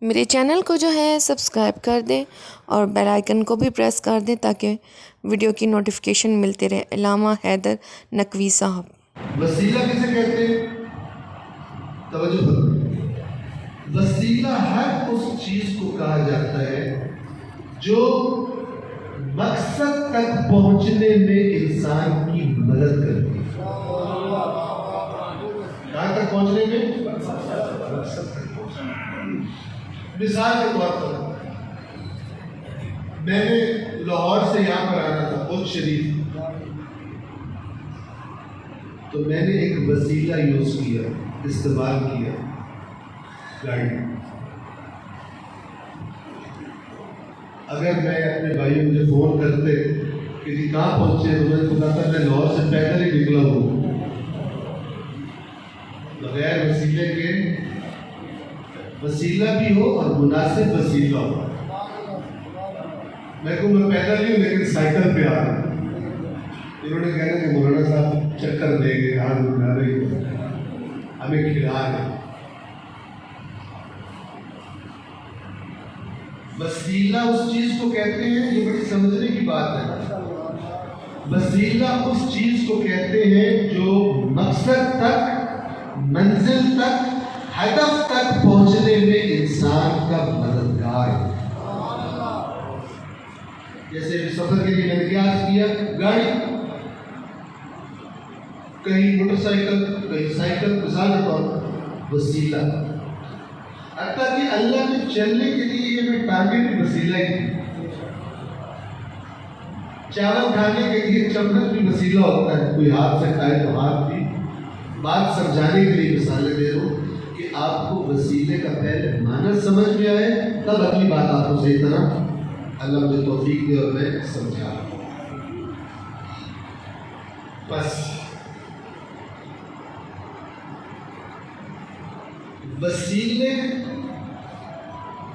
میرے چینل کو جو ہے سبسکرائب کر دیں اور بیل آئیکن کو بھی پریس کر دیں تاکہ ویڈیو کی نوٹیفیکیشن ملتے رہے۔ علامہ حیدر نقوی صاحب۔ وسیلہ کسے کہتے ہیں؟ توجہ فرمائیں۔ وسیلہ ہر اس چیز کو کہا جاتا ہے جو مقصد تک پہنچنے میں انسان کی مدد کرتی ہے۔ کہاں تک پہنچنے میں؟ مقصد تک پہنچنے میں۔ مثال کے طور پر میں نے لاہور سے یہاں پر آنا تھا قدس شریف، تو میں نے ایک وسیلہ یوز کیا، استعمال کیا، گاڑی۔ اگر میں اپنے بھائیوں مجھے فون کرتے کہ جی کہاں پہنچے تو میں بتاتا میں لاہور سے پیدل ہی نکلا ہوں، بغیر وسیلے کے۔ وسیلہ بھی ہو اور مناسب وسیلہ ہو۔ میں پیدل ہی ہوں لیکن سائیکل پہ آ رہا ہوں۔ انہوں نے کہا کہ مولانا صاحب چکر دے گے، ہاتھ اٹھا رہے ہمیں کھلا رہے۔ وسیلہ اس چیز کو کہتے ہیں، یہ بڑی سمجھنے کی بات ہے۔ وسیلہ اس چیز کو کہتے ہیں جو مقصد تک، منزل تک، ہدف تک پہنچنے میں انسان کا مددگار ہے۔ جیسے سفر کے لیے میں نے کیا کیا؟ گاڑی، کہیں موٹر سائیکل، کہیں سائیکل، مثال کے طور پر وسیلہ۔ حتیٰ کہ اللہ نے چلنے کے لیے یہ میں ٹانگیں بھی وسیلہ ہی تھی۔ چاول کھانے کے لیے چمچ بھی وسیلہ ہوتا ہے، کوئی ہاتھ سے کھائے تو ہاتھ بھی۔ بات سمجھانے کے لیے مثالیں دے رہا ہوں کہ آپ کو وسیلے کا پہلے معنی سمجھ میں آئے، تب اگلی بات آپ کو صحیح طرح اللہ مجھے توفیق دے اور میں سمجھا۔ بس وسیلے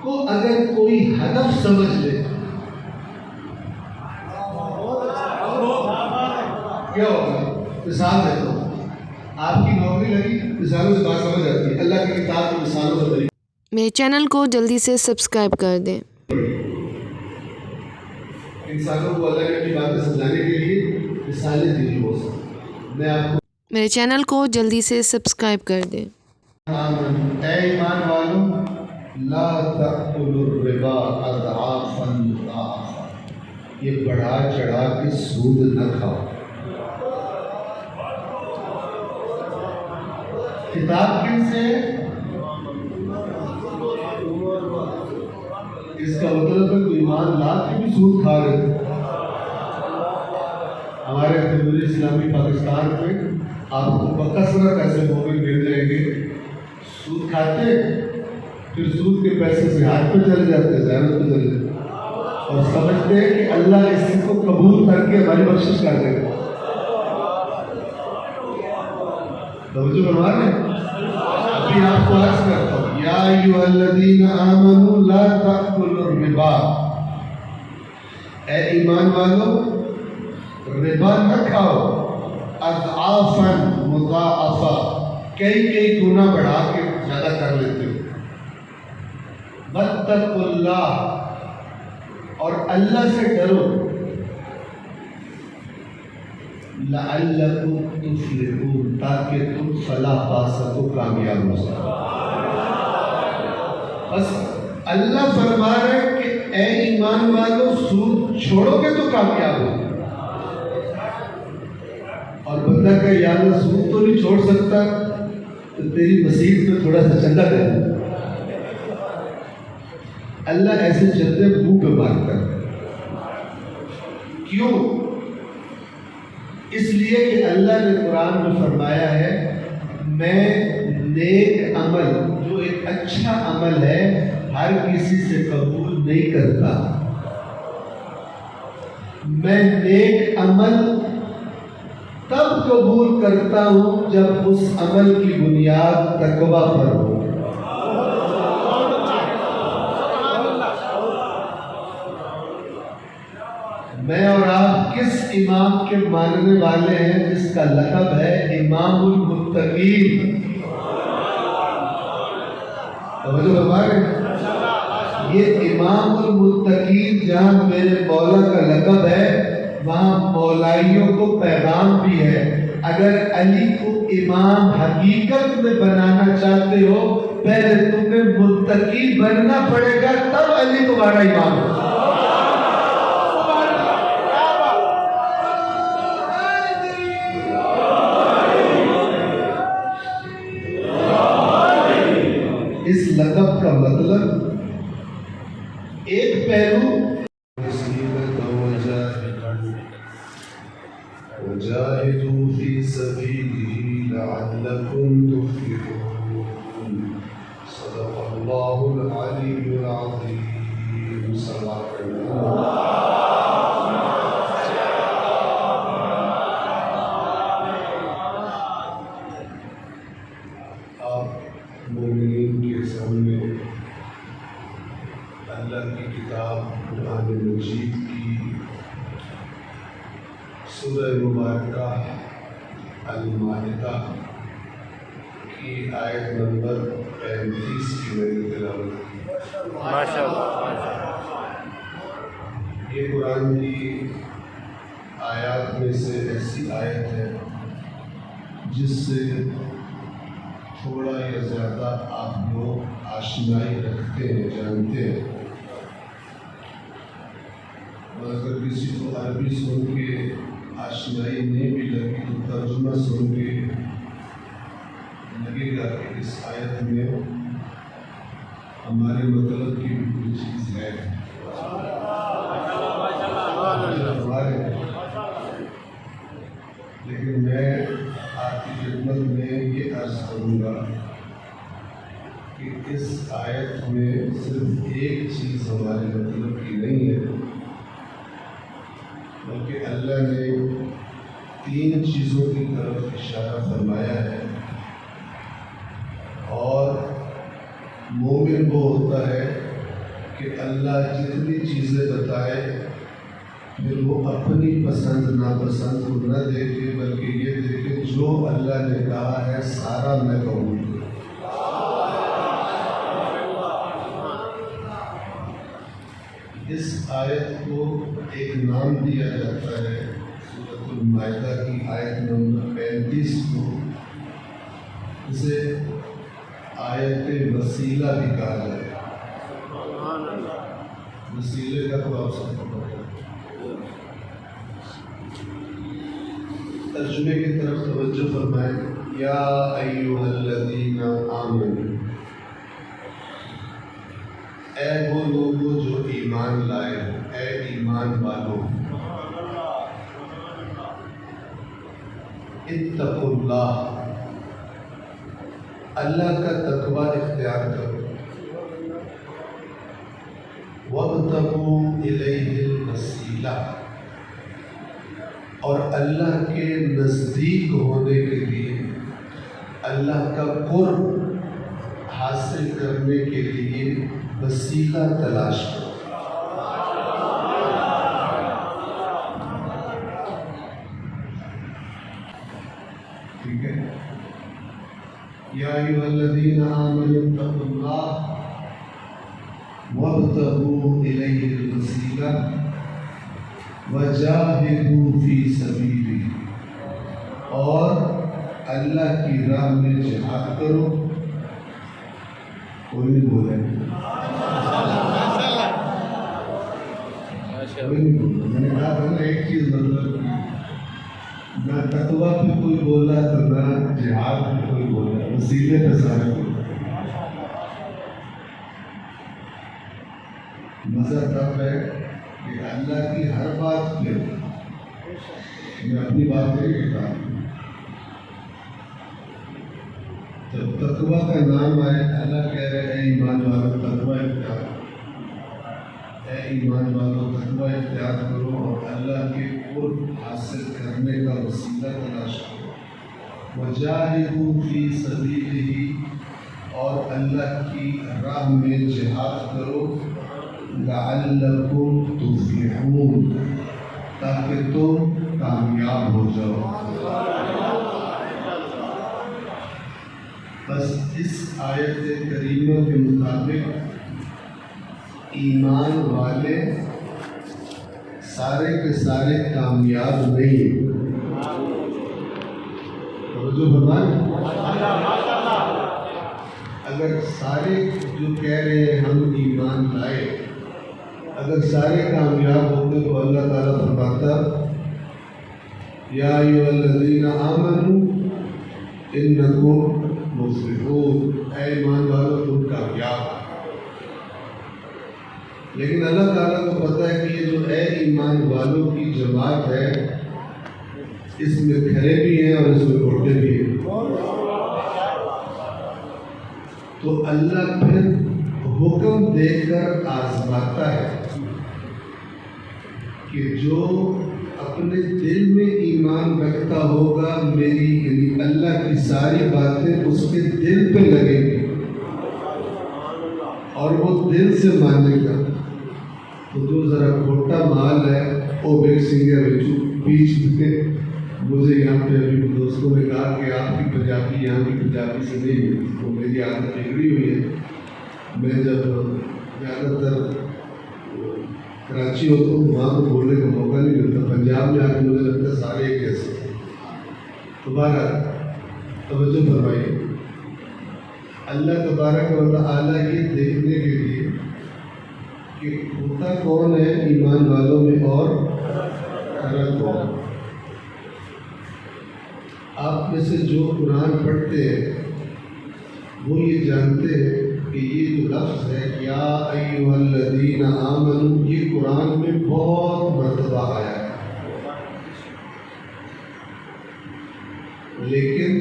کو اگر کوئی ہدف سمجھ لے کیا ہوگا؟ مثال دیتا ہوں، آپ کی نوکری لگی، مثالوں سے بات سمجھ آتی ہے۔ اللہ کی کتاب کی مثالوں سے بڑی۔ میرے چینل کو جلدی سے سبسکرائب کر دیں۔ انسانوں کو اللہ نے اپنی باتیں سمجھانے کے لیے مثالیں دی ہو سکتی۔ میں آپ کو میرے چینل کو جلدی سے سبسکرائب کر دیں۔ اے ایمان والوں، لا تأکلوا الربا اضعافا مضاعفا، یہ بڑھا چڑھا کے سود نہ کھاؤ۔ کتاب کن سے؟ اس کا مطلب ہے کوئی ایمان لا کے بھی سود کھا رہے تھے۔ ہمارے جمہوریہ اسلامی پاکستان میں آپ کو بکثرت ایسے مومن مل جائیں گے، سود کھاتے پھر سود کے پیسے سے ہاتھ پہ چلے جاتے، ذہن پہ چلے جاتے اور سمجھتے ہیں کہ اللہ اس چیز کو قبول کر کے ہماری بخشش کر دے گا۔ توجہ فرما رہے ہیں؟ ابھی آپ کو عرض کرتا ہوں، یا ایھا الذین آمنوا لا تأکلوا الربا، اے ایمان والو ربا نہ کھاؤ، اضعافا مضاعفا، کئی گنا بڑھا کے زیادہ کر لیتے ہو۔ واتقوا اللہ، اور اللہ سے ڈرو، لعلکم تفلحون، تاکہ تم فلاح پا سکو، کامیاب ہو سکو۔ بس اللہ فرما رہے کہ اے ایمان والو سود چھوڑو گے تو کامیاب ہو۔ اور بندہ کہ یا اللہ سود تو نہیں چھوڑ سکتا تو تیری مسیح میں تھوڑا سا چندہ دے دے۔ اللہ ایسے چندے منہ پہ مارتا ہے۔ کیوں؟ اس لیے کہ اللہ نے قرآن میں فرمایا ہے میں نیک عمل، جو ایک اچھا عمل ہے، ہر کسی سے قبول نہیں کرتا۔ میں نیک عمل تب قبول کرتا ہوں جب اس عمل کی بنیاد تقویٰ پر ہو۔ میں اور آپ کس امام کے ماننے والے ہیں جس کا لقب ہے امام المتقین؟ توجہ فرما رہے ہیں؟ یہ امام المتقین جہاں میرے مولا کا لقب ہے وہاں مولائیوں کو پیغام بھی ہے. اگر علی کو امام حقیقت میں بنانا چاہتے ہو پہلے تمہیں متقی بننا پڑے گا تب علی تمہارا امام ہوگا. اس لقب کا مطلب ایک پہلو وجاہدوا فی سبیلہ لعلکم تفلحون. صدق اللہ العلی العظیم. صدق اللہ. آپ مومنین کے سامنے اللہ کی کتاب قرآن مجید کی سورہ مبارکہ المائدہ کی آیت نمبر 35 کی میں نے تلاوت کی. یہ قرآن کی آیات میں سے ایسی آیت ہے جس سے تھوڑا یا زیادہ آپ لوگ آشنائی رکھتے ہیں، جانتے ہیں. اور اگر کسی کو عربی سن کے آشنائی نہیں بھی لگی تو ترجمہ سن کے لگے گا کہ اس آیت میں ہمارے مطلب کی بھی کوئی چیز ہے. لیکن میں آپ کی خدمت میں یہ عرض کروں گا کہ اس آیت میں صرف ایک چیز ہمارے مطلب کی نہیں ہے بلکہ اللہ نے 3 چیزوں کی طرف اشارہ فرمایا ہے. اور مومن وہ ہوتا ہے کہ اللہ جتنی چیزیں بتائے پھر وہ اپنی پسند ناپسند کو نہ دیکھے بلکہ یہ دیکھے جو اللہ نے کہا ہے سارا میں کہوں گا. اس آیت کو ایک نام دیا جاتا ہے سورۃ المائدہ کی آیت نمبر 35 کو. اسے آیت وسیلہ بھی کہا جائے. وسیلے کا تو آپ سب کو پتہ ہے. ترجمے کی طرف توجہ فرمائیں. یا ایھا الذین آمنوا، اے وہ لوگوں جو ایمان لائے ہو، اے ایمان والوں، اتقوا اللہ، اللہ کا تقوی اختیار کرو، وابتغوا الیہ الوسیلہ، اور اللہ کے نزدیک ہونے کے لیے اللہ کا قرب حاصل کرنے کے لیے وسیلہ تلاش کرو. ٹھیک ہے. یا ایھا الذین آمنوا اتقوا اللہ وابتغوا الیہ الوسیلہ وجاہدوا فی سبیلہ، اور اللہ کی راہ میں جہاد کرو. کوئی نہیں بولے، کوئی نہیں بولا. میں نے کہا تھا نا ایک چیز مطلب نہ تقویٰ پہ کوئی بولا تو نہ جہاد پہ کوئی بولا، وسیلے پہ سارے بولا. مزہ تب ہے کہ اللہ کی ہر بات پہ میں اپنی بات نہیں کہتا ہوں. جب تقویٰ کا نام آئے اللہ کہہ رہے اے ایمان والوں تقویٰ اختیار کرو، اے ایمان والوں تقویٰ اختیار کرو اور اللہ کے قرب حاصل کرنے کا وسیلہ تلاش کرو. وجاہدوا فی سبیلہ، اور اللہ کی راہ میں جہاد کرو. لعلکم تفلحون، تاکہ تم کامیاب ہو جاؤ. بس اس آیت کریمہ کے مطابق ایمان والے سارے کے سارے کامیاب نہیں ہیں. توجہ فرمائیں. اگر سارے جو کہہ رہے ہیں ہم ایمان لائے اگر سارے کامیاب ہوتے تو اللہ تعالیٰ فرماتا یا ایھا الذین آمنوا انکم مفلحون، اے ایمان والو تم کامیاب. لیکن اللہ تعالیٰ کو پتہ ہے کہ یہ جو اے ایمان والوں کی جماعت ہے اس میں کھڑے بھی ہیں اور اس میں اٹھتے بھی ہیں. تو اللہ پھر حکم دے کر آزماتا ہے کہ جو اپنے دل میں ایمان رکھتا ہوگا میری یعنی اللہ کی ساری باتیں اس کے دل پہ لگیں گی اور وہ دل سے مانے گا. تو جو ذرا کھوٹا مال ہے وہ بیچ سنگے بیچ میں مجھے یہاں پہ ابھی دوستوں نے کہا کہ آپ کی پنجابی یہاں کی پنجابی سے نہیں ملتی، وہ میری عادت بگڑی ہوئی ہے. میں جب زیادہ تر کراچی ہوتا ہوں وہاں کو بولنے کا موقع نہیں ملتا. پنجاب میں آ کے مجھے لگتا ہے سارے ایک جیسے. دوبارہ توجہ فرمائیے. اللہ تبارک و تعالیٰ یہ دیکھنے کے لیے کہ ہوتا کون ہے ایمان والوں میں اور غلط کون. آپ میں سے جو قرآن پڑھتے ہیں وہ یہ جانتے ہیں کہ یہ جو لفظ ہے یا ایھا الذین آمنوا یہ قرآن میں بہت مرتبہ آیا ہے. لیکن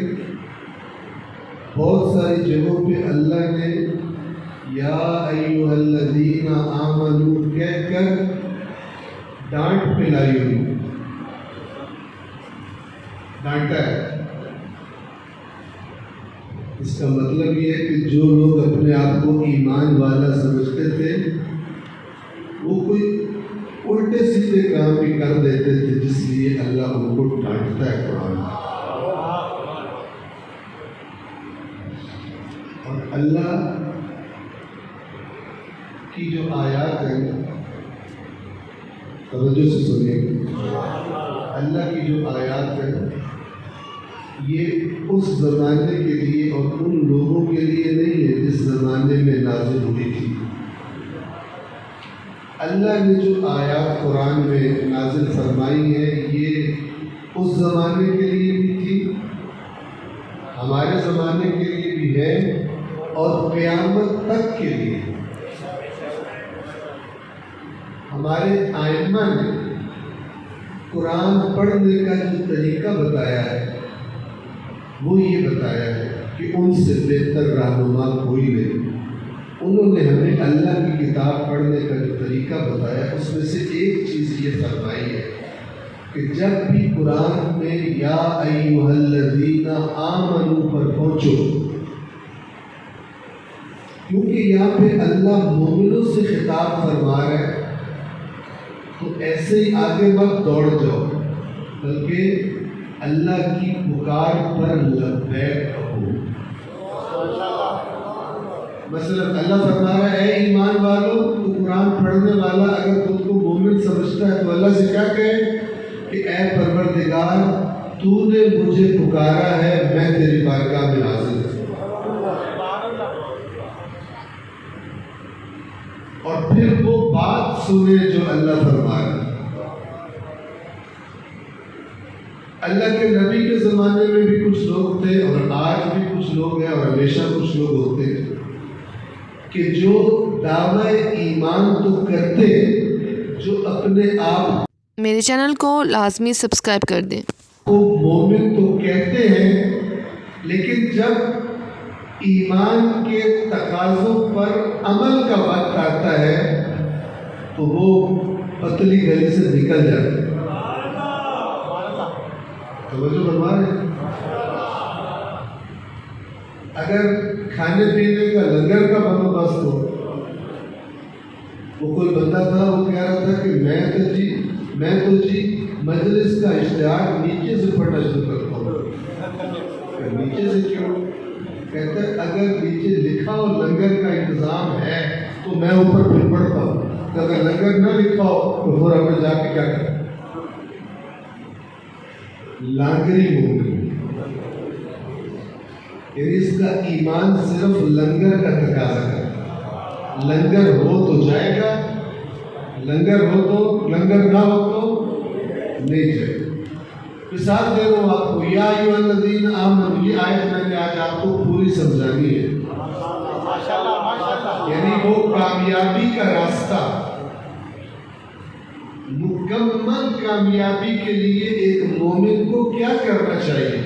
بہت ساری جگہوں پہ اللہ نے یا ایھا الذین آمنوا کہہ کر ڈانٹ پلائی ہوئی، ڈانٹا ہے. اس کا مطلب یہ ہے کہ جو لوگ اپنے آپ کو ایمان والا سمجھتے تھے وہ کوئی الٹے سیدھے کام بھی کر دیتے تھے جس لیے اللہ ان کو ڈانٹتا ہے قرآن میں. اور اللہ کی جو آیات ہیں توجہ سے سنیے. اللہ کی جو آیات ہیں یہ اس زمانے کے لیے اور ان لوگوں کے لیے نہیں ہے جس زمانے میں نازل ہوئی تھی. اللہ نے جو آیات قرآن میں نازل فرمائی ہیں یہ اس زمانے کے لیے بھی تھی، ہمارے زمانے کے لیے بھی ہے اور قیامت تک کے لیے. ہمارے ائمہ نے قرآن پڑھنے کا جو طریقہ بتایا ہے وہ یہ بتایا ہے کہ ان سے بہتر رہنما کوئی نہیں. انہوں نے ہمیں اللہ کی کتاب پڑھنے کا جو طریقہ بتایا اس میں سے ایک چیز یہ فرمائی ہے کہ جب بھی قرآن میں یا ایھا الذین آمنوا پر پہنچو، کیونکہ یہاں پہ اللہ مومنوں سے خطاب فرما رہا ہے تو ایسے ہی آگے مت دوڑ جاؤ بلکہ اللہ کی پکار پر لبیک کہو. مثلا اللہ فرما رہا ہے اے ایمان والو، تو قرآن پڑھنے والا اگر خود کو مومن سمجھتا ہے تو اللہ سے کیا کہے کہ اے پروردگار تو نے مجھے پکارا ہے، میں تیری بارگاہ میں حاضر ہوں. اور پھر وہ بات سنے جو اللہ فرما رہا ہے. اللہ کے نبی کے زمانے میں بھی کچھ لوگ تھے اور آج بھی کچھ لوگ ہیں اور ہمیشہ کچھ لوگ ہوتے ہیں کہ جو دعوی ایمان تو کرتے جو اپنے آپ میرے چینل کو لازمی سبسکرائب کر دیں. کو مومن تو کہتے ہیں لیکن جب ایمان کے تقاضوں پر عمل کا وقت آتا ہے تو وہ پتلی گلی سے نکل جاتے ہیں. توجہ فرما رہے ہیں. اگر کھانے پینے کا لنگر کا بندوبست ہو، وہ کوئی بندہ تھا وہ کہہ رہا تھا کہ میں تو جی مجلس کا اشتہار نیچے سے پڑھنا شروع کرتا ہوں. نیچے سے کیوں؟ کہتا ہے اگر نیچے لکھا اور لنگر کا انتظام ہے تو تو میں اوپر پھر پڑھتا ہوں کہ اگر لنگر نہ لکھا ہو تو پھر ہمیں جا کے کیا کریں؟ لانگری مومن، یعنی اس کا ایمان صرف لنگر کا تقاضا ہے. لنگر ہو تو جائے گا، لنگر ہو تو، لنگر نہ ہو تو نہیں جائے گا. مثال دے رہا ہوں آپ کو، یا ایھا الذین آمنوا، یہ آیت میں نے آج آپ کو پوری سمجھانی ہے. یعنی وہ کامیابی کا راستہ، مکمل کامیابی کے لیے ایک مومن کو کیا کرنا چاہیے؟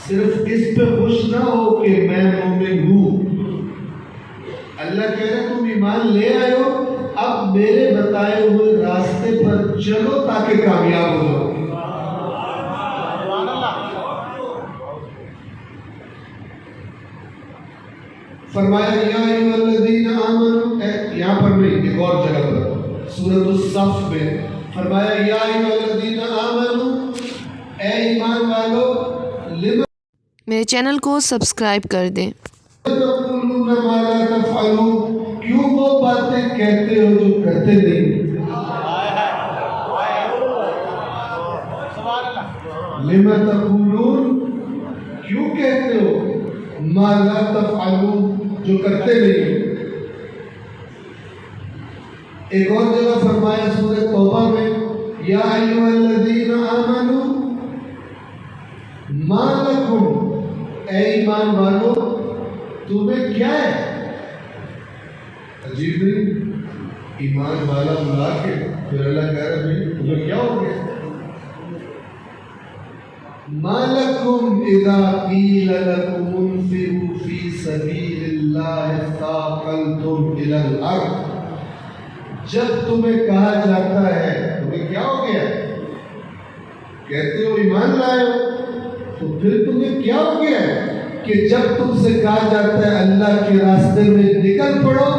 صرف اس پہ خوش نہ ہو کہ میں مومن ہوں. اللہ کہہ رہے تم ایمان لے آئے ہو، اب میرے بتائے ہوئے راستے پر چلو تاکہ کامیاب ہو جاؤ. فرمایا یا ایھا الذین آمنوا، یہاں پر نہیں، ایک اور جگہ پر سورۃ الصف میں فرمایا یا ایھا الذین آمنوا، اے ایمان والو، لم میرے چینل کو سبسکرائب کر دیں. تقولون ما لا تفعلون، کیوں وہ باتیں کہتے ہو جو کرتے نہیں؟ لم تقولون، کیوں کہتے ہو ما لا تفعلون، جو کرتے نہیں. ایک اور جگہ فرمایا سورہ توبہ میں یا ایھا الذین آمنوا ما لکم، اے ایمان والو تمہیں کیا ہے؟ عجیب نہیں، ایمان والا بلا کے پھر اللہ کہہ رہا ہے تمہیں کیا ہو گیا؟ ما لکم اذا قیل لکم انفروا فی سبیل اللہ اثاقلتم الی الارض، جب تمہیں کہا جاتا ہے تمہیں کیا ہو گیا؟ کہتے ہو ایمان لائے ہو، تو پھر تمہیں کیا ہو گیا کہ جب تم سے کہا جاتا ہے اللہ کے راستے میں نکل پڑو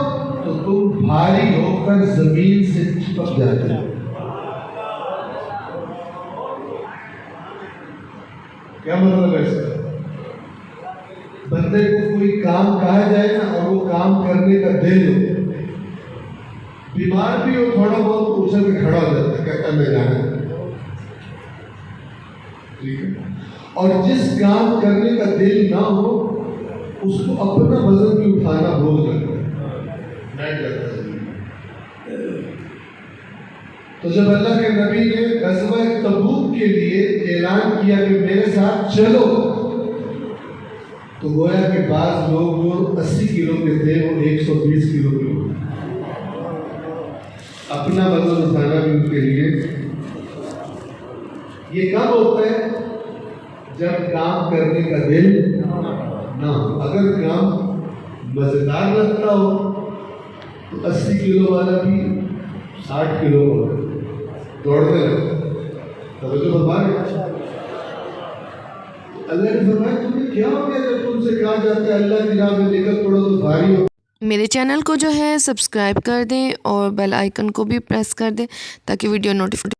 تو تم بھاری ہو کر زمین سے چپک جاتے ہو. کیا مطلب ہے اس کا؟ بندے کو کوئی کام کہا جائے نا اور وہ کام کرنے کا دل ہو، بیمار بھی ہو تھوڑا بہت اچھل کے کھڑا ہو جاتا ہے، کہتا ہے میں جانا ہے. ٹھیک ہے، اور جس کام کرنے کا دل نہ ہو اس کو اپنا وزن بھی اٹھانا بھول جاتا ہے، بیٹھ جاتا ہے. تو جب اللہ کے نبی نے غزوہ تبوک کے لیے اعلان کیا کہ میرے ساتھ چلو، تو گویا کہ بعض لوگ جو 80 کلو کے تھے وہ 120 کلو کے ہو، اپنا وزن اٹھانا بھی ان کے لیے. یہ کب ہوتا ہے؟ جب کام کرنے کا دل نہ ہو. اگر کام مزیدار لگتا ہو تو 80 کلو والا بھی 60 کلو والا دوڑنے لگتا ہے. توجہ فرما رہے ہیں؟ اللہ نے فرمایا تمہیں کیا ہو گیا جب تم سے کہا جاتا ہے اللہ کی راہ میں نکل پڑو تو بھاری ہو. میرے چینل کو جو ہے سبسکرائب کر دیں اور بیل آئیکن کو بھی پریس کر دیں تاکہ ویڈیو نوٹیفیکیشن